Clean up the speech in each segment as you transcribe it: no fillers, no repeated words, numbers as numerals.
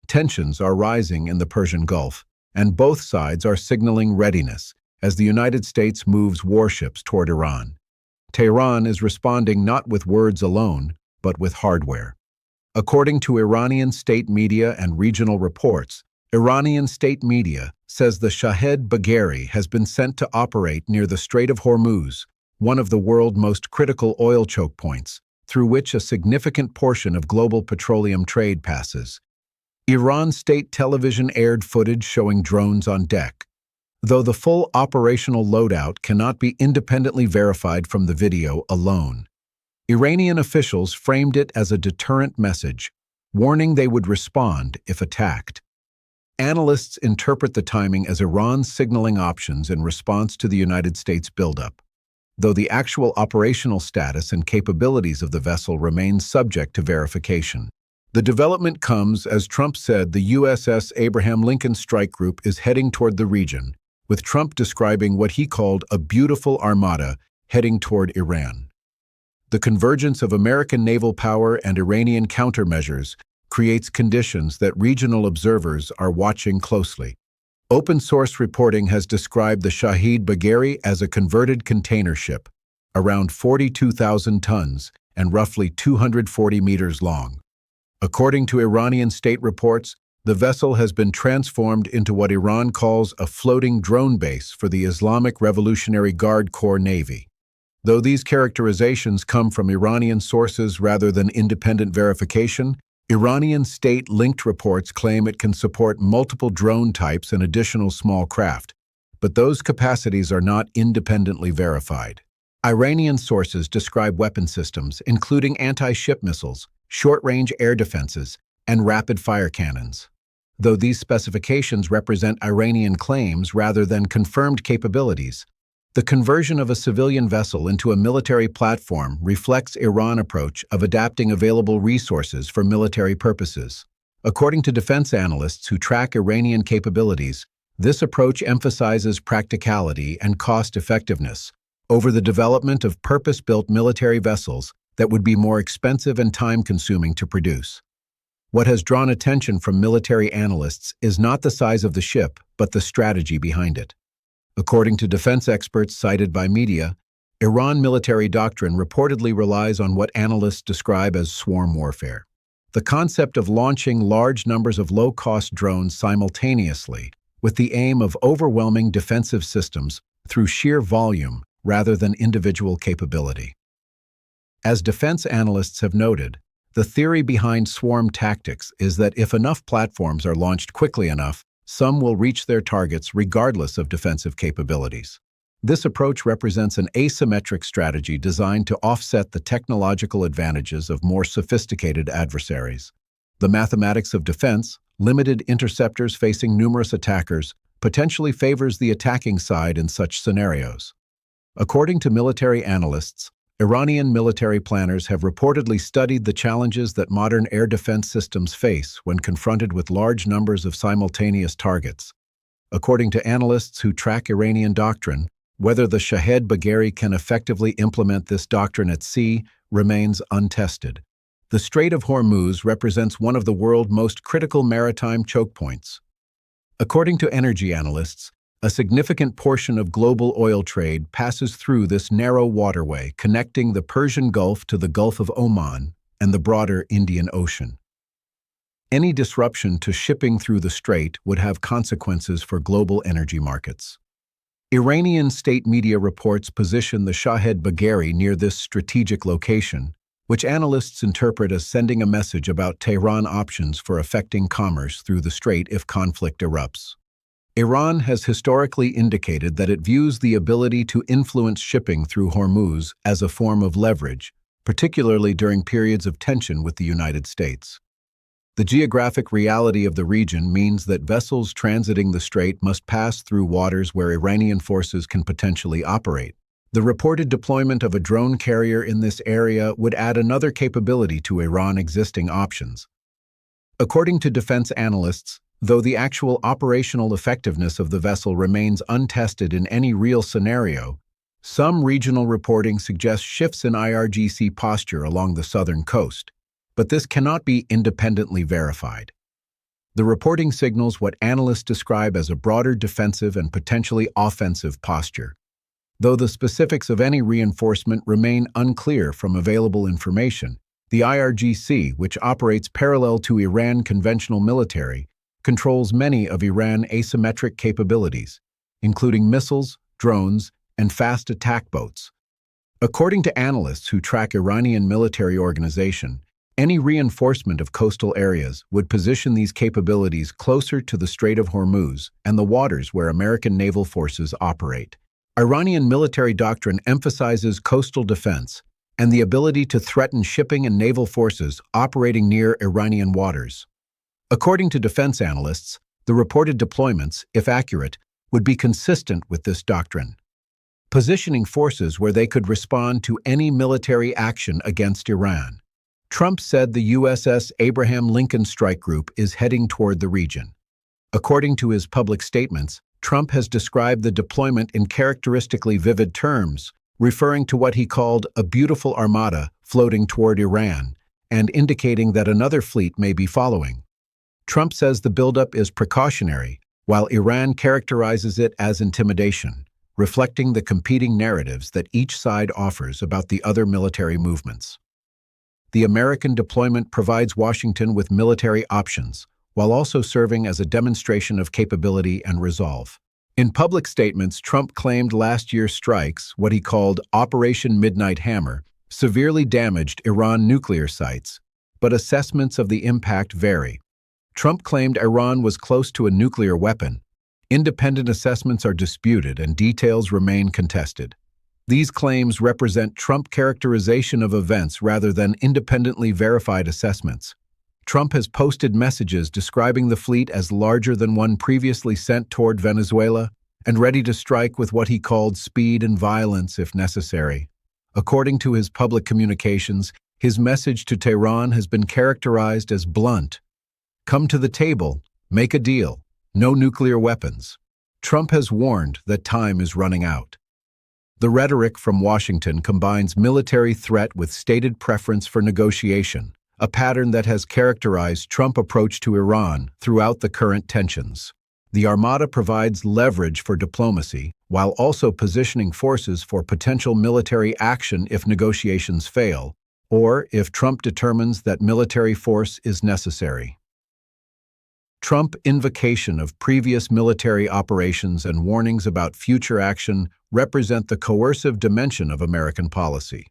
Tensions are rising in the Persian Gulf, and both sides are signaling readiness as the United States moves warships toward Iran. Tehran is responding not with words alone, but with hardware. According to Iranian state media and regional reports, Iranian state media says the Shahed Bagheri has been sent to operate near the Strait of Hormuz, one of the world's most critical oil choke points, through which a significant portion of global petroleum trade passes. Iran state television aired footage showing drones on deck. Though the full operational loadout cannot be independently verified from the video alone, Iranian officials framed it as a deterrent message, warning they would respond if attacked. Analysts interpret the timing as Iran's signaling options in response to the United States buildup, though the actual operational status and capabilities of the vessel remain subject to verification. The development comes as Trump said the USS Abraham Lincoln Strike Group is heading toward the region, with Trump describing what he called a beautiful armada heading toward Iran. The convergence of American naval power and Iranian countermeasures creates conditions that regional observers are watching closely. Open-source reporting has described the Shahed Bagheri as a converted container ship, around 42,000 tons and roughly 240 meters long. According to Iranian state reports, the vessel has been transformed into what Iran calls a floating drone base for the Islamic Revolutionary Guard Corps Navy. Though these characterizations come from Iranian sources rather than independent verification, Iranian state-linked reports claim it can support multiple drone types and additional small craft, but those capacities are not independently verified. Iranian sources describe weapon systems, including anti-ship missiles, short-range air defenses, and rapid-fire cannons. Though these specifications represent Iranian claims rather than confirmed capabilities, the conversion of a civilian vessel into a military platform reflects Iran's approach of adapting available resources for military purposes. According to defense analysts who track Iranian capabilities, this approach emphasizes practicality and cost-effectiveness over the development of purpose-built military vessels that would be more expensive and time-consuming to produce. What has drawn attention from military analysts is not the size of the ship, but the strategy behind it. According to defense experts cited by media, Iran military doctrine reportedly relies on what analysts describe as swarm warfare. The concept of launching large numbers of low-cost drones simultaneously with the aim of overwhelming defensive systems through sheer volume rather than individual capability. As defense analysts have noted, the theory behind swarm tactics is that if enough platforms are launched quickly enough, some will reach their targets regardless of defensive capabilities. This approach represents an asymmetric strategy designed to offset the technological advantages of more sophisticated adversaries. The mathematics of defense, limited interceptors facing numerous attackers, potentially favors the attacking side in such scenarios. According to military analysts, Iranian military planners have reportedly studied the challenges that modern air defense systems face when confronted with large numbers of simultaneous targets. According to analysts who track Iranian doctrine, whether the Shahed Bagheri can effectively implement this doctrine at sea remains untested. The Strait of Hormuz represents one of the world's most critical maritime choke points. According to energy analysts, a significant portion of global oil trade passes through this narrow waterway connecting the Persian Gulf to the Gulf of Oman and the broader Indian Ocean. Any disruption to shipping through the strait would have consequences for global energy markets. Iranian state media reports position the Shahed Bagheri near this strategic location, which analysts interpret as sending a message about Tehran options for affecting commerce through the strait if conflict erupts. Iran has historically indicated that it views the ability to influence shipping through Hormuz as a form of leverage, particularly during periods of tension with the United States. The geographic reality of the region means that vessels transiting the strait must pass through waters where Iranian forces can potentially operate. The reported deployment of a drone carrier in this area would add another capability to Iran's existing options. According to defense analysts, though the actual operational effectiveness of the vessel remains untested in any real scenario, some regional reporting suggests shifts in IRGC posture along the southern coast, but this cannot be independently verified. The reporting signals what analysts describe as a broader defensive and potentially offensive posture. Though the specifics of any reinforcement remain unclear from available information, the IRGC, which operates parallel to Iran conventional military, controls many of Iran's asymmetric capabilities, including missiles, drones, and fast attack boats. According to analysts who track Iranian military organization, any reinforcement of coastal areas would position these capabilities closer to the Strait of Hormuz and the waters where American naval forces operate. Iranian military doctrine emphasizes coastal defense and the ability to threaten shipping and naval forces operating near Iranian waters. According to defense analysts, the reported deployments, if accurate, would be consistent with this doctrine, positioning forces where they could respond to any military action against Iran. Trump said the USS Abraham Lincoln Strike Group is heading toward the region. According to his public statements, Trump has described the deployment in characteristically vivid terms, referring to what he called a beautiful armada floating toward Iran, and indicating that another fleet may be following. Trump says the buildup is precautionary, while Iran characterizes it as intimidation, reflecting the competing narratives that each side offers about the other military movements. The American deployment provides Washington with military options, while also serving as a demonstration of capability and resolve. In public statements, Trump claimed last year's strikes, what he called Operation Midnight Hammer, severely damaged Iran nuclear sites, but assessments of the impact vary. Trump claimed Iran was close to a nuclear weapon. Independent assessments are disputed and details remain contested. These claims represent Trump characterization of events rather than independently verified assessments. Trump has posted messages describing the fleet as larger than one previously sent toward Venezuela and ready to strike with what he called speed and violence if necessary. According to his public communications, his message to Tehran has been characterized as blunt. Come to the table, make a deal, no nuclear weapons. Trump has warned that time is running out. The rhetoric from Washington combines military threat with stated preference for negotiation, a pattern that has characterized Trump's approach to Iran throughout the current tensions. The Armada provides leverage for diplomacy, while also positioning forces for potential military action if negotiations fail, or if Trump determines that military force is necessary. Trump's invocation of previous military operations and warnings about future action represent the coercive dimension of American policy.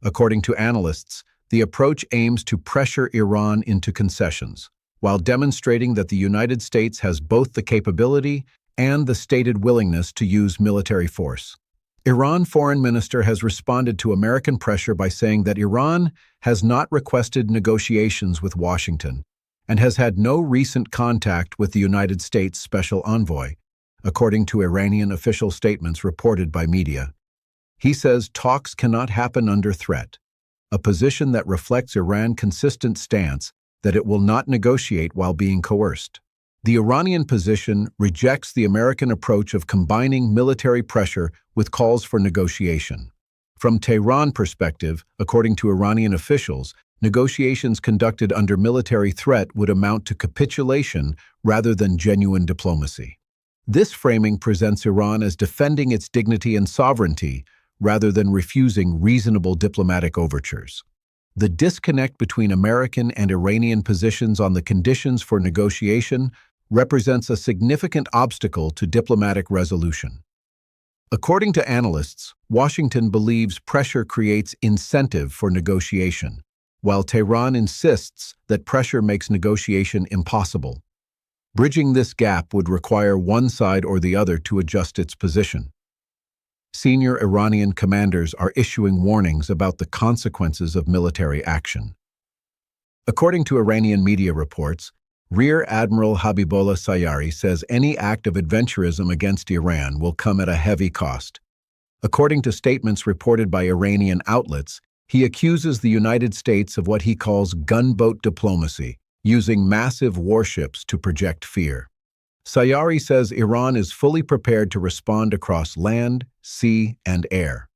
According to analysts, the approach aims to pressure Iran into concessions, while demonstrating that the United States has both the capability and the stated willingness to use military force. Iran's foreign minister has responded to American pressure by saying that Iran has not requested negotiations with Washington and has had no recent contact with the United States Special Envoy, according to Iranian official statements reported by media. He says talks cannot happen under threat, a position that reflects Iran's consistent stance that it will not negotiate while being coerced. The Iranian position rejects the American approach of combining military pressure with calls for negotiation. From Tehran's perspective, according to Iranian officials, negotiations conducted under military threat would amount to capitulation rather than genuine diplomacy. This framing presents Iran as defending its dignity and sovereignty rather than refusing reasonable diplomatic overtures. The disconnect between American and Iranian positions on the conditions for negotiation represents a significant obstacle to diplomatic resolution. According to analysts, Washington believes pressure creates incentive for negotiation, while Tehran insists that pressure makes negotiation impossible. Bridging this gap would require one side or the other to adjust its position. Senior Iranian commanders are issuing warnings about the consequences of military action. According to Iranian media reports, Rear Admiral Habibullah Sayari says any act of adventurism against Iran will come at a heavy cost. According to statements reported by Iranian outlets, he accuses the United States of what he calls gunboat diplomacy, using massive warships to project fear. Sayari says Iran is fully prepared to respond across land, sea, and air.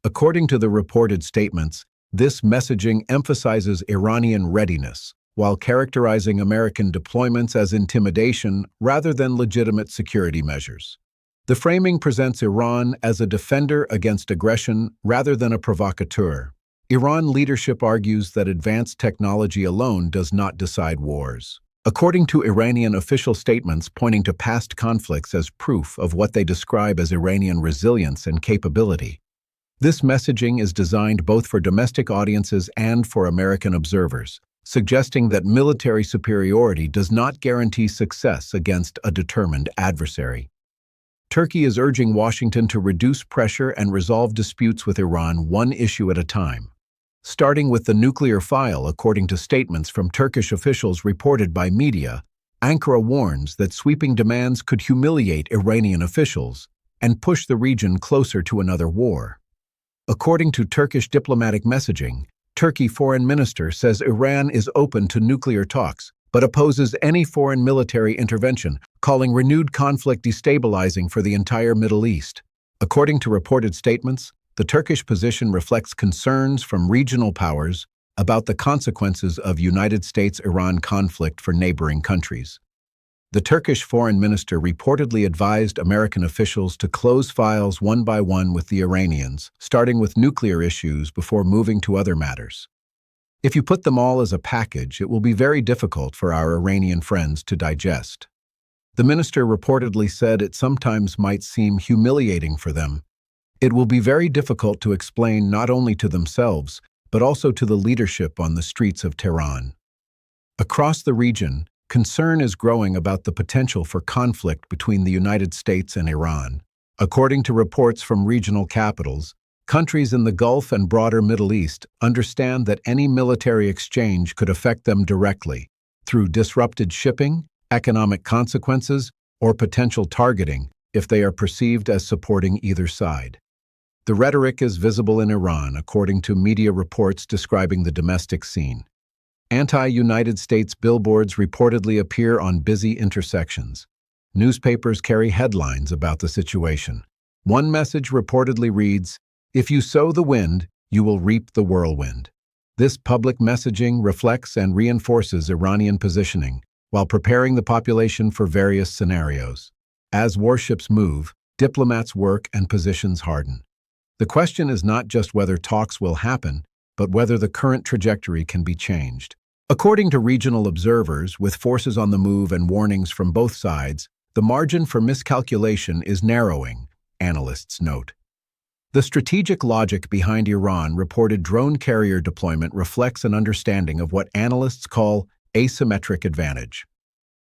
According to the reported statements, this messaging emphasizes Iranian readiness, while characterizing American deployments as intimidation rather than legitimate security measures. The framing presents Iran as a defender against aggression rather than a provocateur. Iran leadership argues that advanced technology alone does not decide wars. According to Iranian official statements pointing to past conflicts as proof of what they describe as Iranian resilience and capability, this messaging is designed both for domestic audiences and for American observers, suggesting that military superiority does not guarantee success against a determined adversary. Turkey is urging Washington to reduce pressure and resolve disputes with Iran one issue at a time. Starting with the nuclear file, according to statements from Turkish officials reported by media, Ankara warns that sweeping demands could humiliate Iranian officials and push the region closer to another war. According to Turkish diplomatic messaging, Turkey foreign minister says Iran is open to nuclear talks, but opposes any foreign military intervention, calling renewed conflict destabilizing for the entire Middle East. According to reported statements, the Turkish position reflects concerns from regional powers about the consequences of United States-Iran conflict for neighboring countries. The Turkish foreign minister reportedly advised American officials to close files one by one with the Iranians, starting with nuclear issues before moving to other matters. If you put them all as a package, it will be very difficult for our Iranian friends to digest. The minister reportedly said it sometimes might seem humiliating for them. It will be very difficult to explain not only to themselves, but also to the leadership on the streets of Tehran. Across the region, concern is growing about the potential for conflict between the United States and Iran. According to reports from regional capitals, countries in the Gulf and broader Middle East understand that any military exchange could affect them directly through disrupted shipping, economic consequences, or potential targeting if they are perceived as supporting either side. The rhetoric is visible in Iran, according to media reports describing the domestic scene. Anti-United States billboards reportedly appear on busy intersections. Newspapers carry headlines about the situation. One message reportedly reads, "If you sow the wind, you will reap the whirlwind." This public messaging reflects and reinforces Iranian positioning, while preparing the population for various scenarios. As warships move, diplomats work and positions harden. The question is not just whether talks will happen, but whether the current trajectory can be changed. According to regional observers, with forces on the move and warnings from both sides, the margin for miscalculation is narrowing, analysts note. The strategic logic behind Iran reported drone carrier deployment reflects an understanding of what analysts call asymmetric advantage.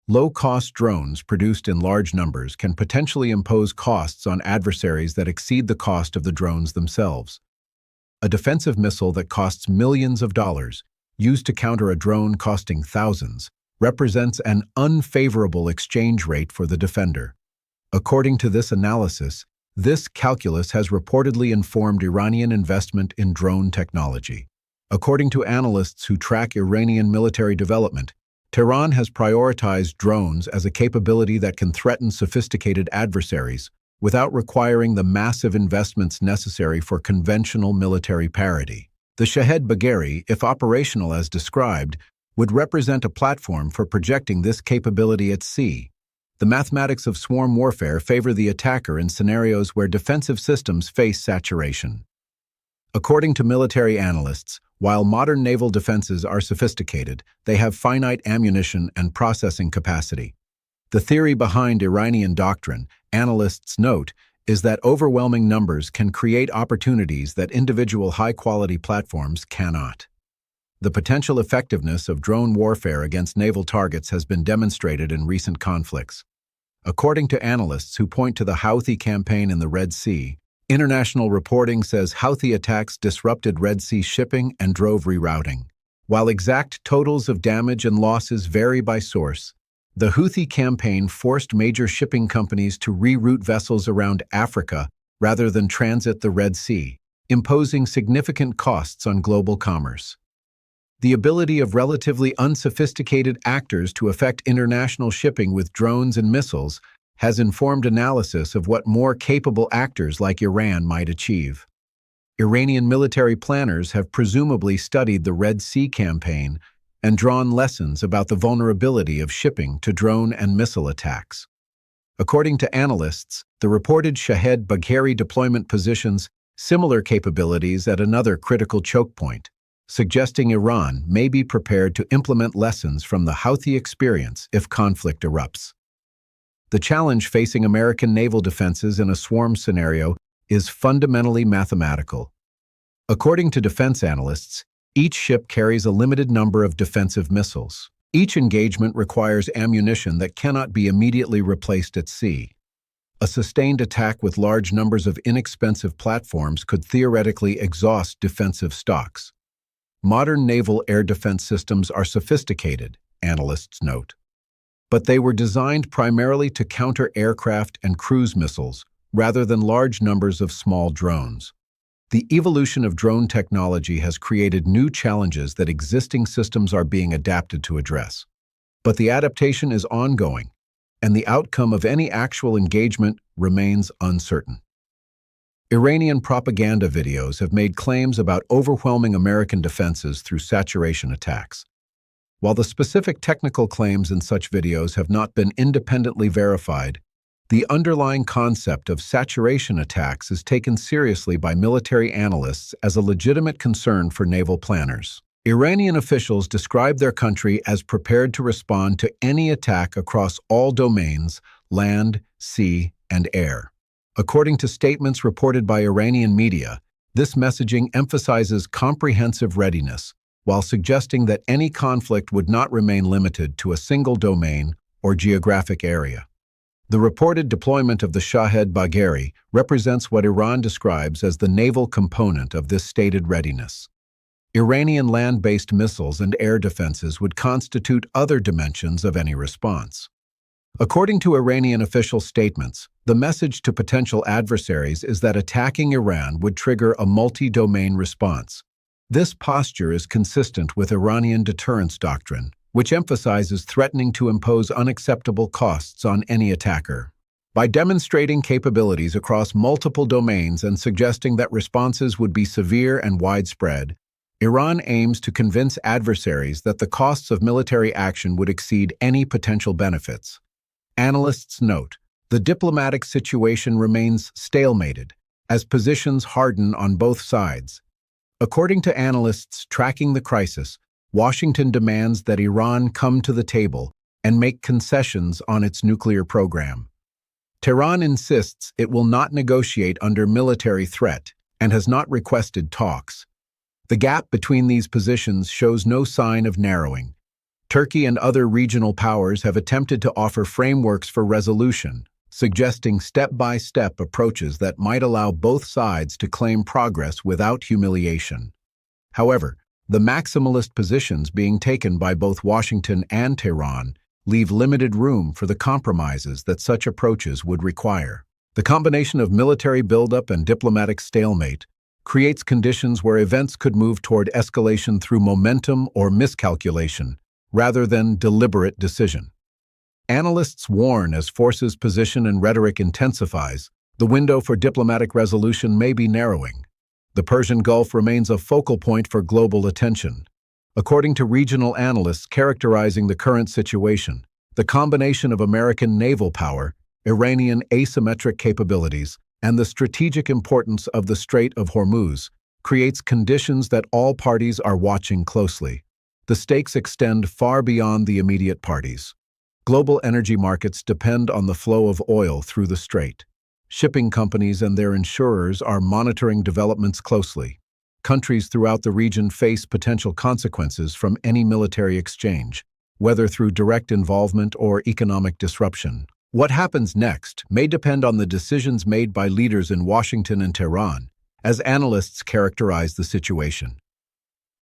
Low-cost drones produced in large numbers can potentially impose costs on adversaries that exceed the cost of the drones themselves. A defensive missile that costs millions of dollars, used to counter a drone costing thousands, represents an unfavorable exchange rate for the defender. According to this analysis, this calculus has reportedly informed Iranian investment in drone technology. According to analysts who track Iranian military development, Tehran has prioritized drones as a capability that can threaten sophisticated adversaries without requiring the massive investments necessary for conventional military parity. The Shahed Bagheri, if operational as described, would represent a platform for projecting this capability at sea. The mathematics of swarm warfare favor the attacker in scenarios where defensive systems face saturation. According to military analysts, while modern naval defenses are sophisticated, they have finite ammunition and processing capacity. The theory behind Iranian doctrine, analysts note, is that overwhelming numbers can create opportunities that individual high-quality platforms cannot. The potential effectiveness of drone warfare against naval targets has been demonstrated in recent conflicts. According to analysts who point to the Houthi campaign in the Red Sea, international reporting says Houthi attacks disrupted Red Sea shipping and drove rerouting. While exact totals of damage and losses vary by source, the Houthi campaign forced major shipping companies to reroute vessels around Africa rather than transit the Red Sea, imposing significant costs on global commerce. The ability of relatively unsophisticated actors to affect international shipping with drones and missiles has informed analysis of what more capable actors like Iran might achieve. Iranian military planners have presumably studied the Red Sea campaign and drawn lessons about the vulnerability of shipping to drone and missile attacks. According to analysts, the reported Shahed-Bagheri deployment positions similar capabilities at another critical choke point, suggesting Iran may be prepared to implement lessons from the Houthi experience if conflict erupts. The challenge facing American naval defenses in a swarm scenario is fundamentally mathematical. According to defense analysts, each ship carries a limited number of defensive missiles. Each engagement requires ammunition that cannot be immediately replaced at sea. A sustained attack with large numbers of inexpensive platforms could theoretically exhaust defensive stocks. Modern naval air defense systems are sophisticated, analysts note. But they were designed primarily to counter aircraft and cruise missiles, rather than large numbers of small drones. The evolution of drone technology has created new challenges that existing systems are being adapted to address. But the adaptation is ongoing, and the outcome of any actual engagement remains uncertain. Iranian propaganda videos have made claims about overwhelming American defenses through saturation attacks. While the specific technical claims in such videos have not been independently verified, the underlying concept of saturation attacks is taken seriously by military analysts as a legitimate concern for naval planners. Iranian officials describe their country as prepared to respond to any attack across all domains, land, sea, and air. According to statements reported by Iranian media, this messaging emphasizes comprehensive readiness, while suggesting that any conflict would not remain limited to a single domain or geographic area. The reported deployment of the Shahed-Bagheri represents what Iran describes as the naval component of this stated readiness. Iranian land-based missiles and air defenses would constitute other dimensions of any response. According to Iranian official statements, the message to potential adversaries is that attacking Iran would trigger a multi-domain response. This posture is consistent with Iranian deterrence doctrine, which emphasizes threatening to impose unacceptable costs on any attacker. By demonstrating capabilities across multiple domains and suggesting that responses would be severe and widespread, Iran aims to convince adversaries that the costs of military action would exceed any potential benefits. Analysts note, the diplomatic situation remains stalemated, as positions harden on both sides. According to analysts tracking the crisis, Washington demands that Iran come to the table and make concessions on its nuclear program. Tehran insists it will not negotiate under military threat and has not requested talks. The gap between these positions shows no sign of narrowing. Turkey and other regional powers have attempted to offer frameworks for resolution, suggesting step-by-step approaches that might allow both sides to claim progress without humiliation. However, the maximalist positions being taken by both Washington and Tehran leave limited room for the compromises that such approaches would require. The combination of military buildup and diplomatic stalemate creates conditions where events could move toward escalation through momentum or miscalculation, rather than deliberate decision. Analysts warn as forces position and rhetoric intensifies, the window for diplomatic resolution may be narrowing. The Persian Gulf remains a focal point for global attention. According to regional analysts characterizing the current situation, the combination of American naval power, Iranian asymmetric capabilities, and the strategic importance of the Strait of Hormuz creates conditions that all parties are watching closely. The stakes extend far beyond the immediate parties. Global energy markets depend on the flow of oil through the strait. Shipping companies and their insurers are monitoring developments closely. Countries throughout the region face potential consequences from any military exchange, whether through direct involvement or economic disruption. What happens next may depend on the decisions made by leaders in Washington and Tehran, as analysts characterize the situation.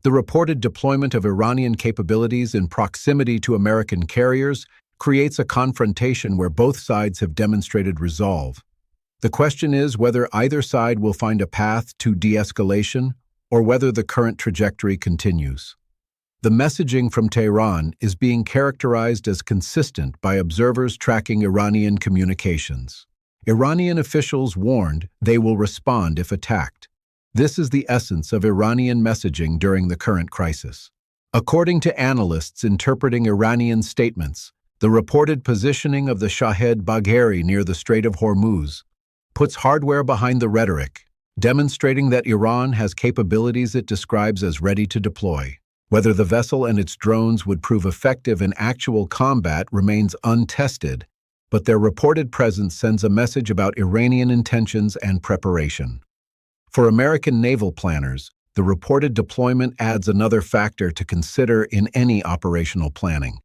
The reported deployment of Iranian capabilities in proximity to American carriers creates a confrontation where both sides have demonstrated resolve. The question is whether either side will find a path to de-escalation or whether the current trajectory continues. The messaging from Tehran is being characterized as consistent by observers tracking Iranian communications. Iranian officials warned they will respond if attacked. This is the essence of Iranian messaging during the current crisis. According to analysts interpreting Iranian statements, the reported positioning of the Shahed Bagheri near the Strait of Hormuz puts hardware behind the rhetoric, demonstrating that Iran has capabilities it describes as ready to deploy. Whether the vessel and its drones would prove effective in actual combat remains untested, but their reported presence sends a message about Iranian intentions and preparation. For American naval planners, the reported deployment adds another factor to consider in any operational planning.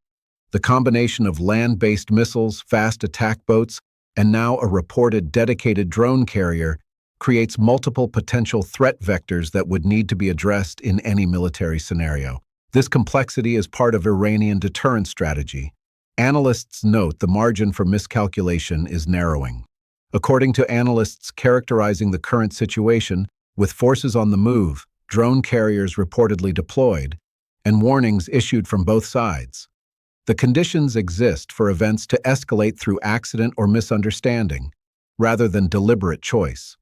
The combination of land-based missiles, fast attack boats, and now a reported dedicated drone carrier creates multiple potential threat vectors that would need to be addressed in any military scenario. This complexity is part of Iranian deterrence strategy. Analysts note the margin for miscalculation is narrowing. According to analysts characterizing the current situation, with forces on the move, drone carriers reportedly deployed, and warnings issued from both sides, the conditions exist for events to escalate through accident or misunderstanding, rather than deliberate choice.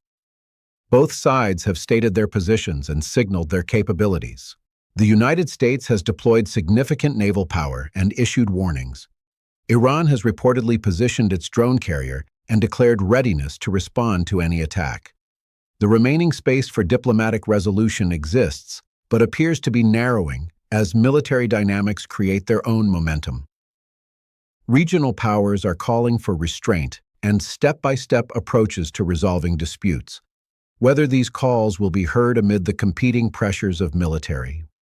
Both sides have stated their positions and signaled their capabilities. The United States has deployed significant naval power and issued warnings. Iran has reportedly positioned its drone carrier and declared readiness to respond to any attack. The remaining space for diplomatic resolution exists, but appears to be narrowing as military dynamics create their own momentum. Regional powers are calling for restraint and step-by-step approaches to resolving disputes. Whether these calls will be heard amid the competing pressures of military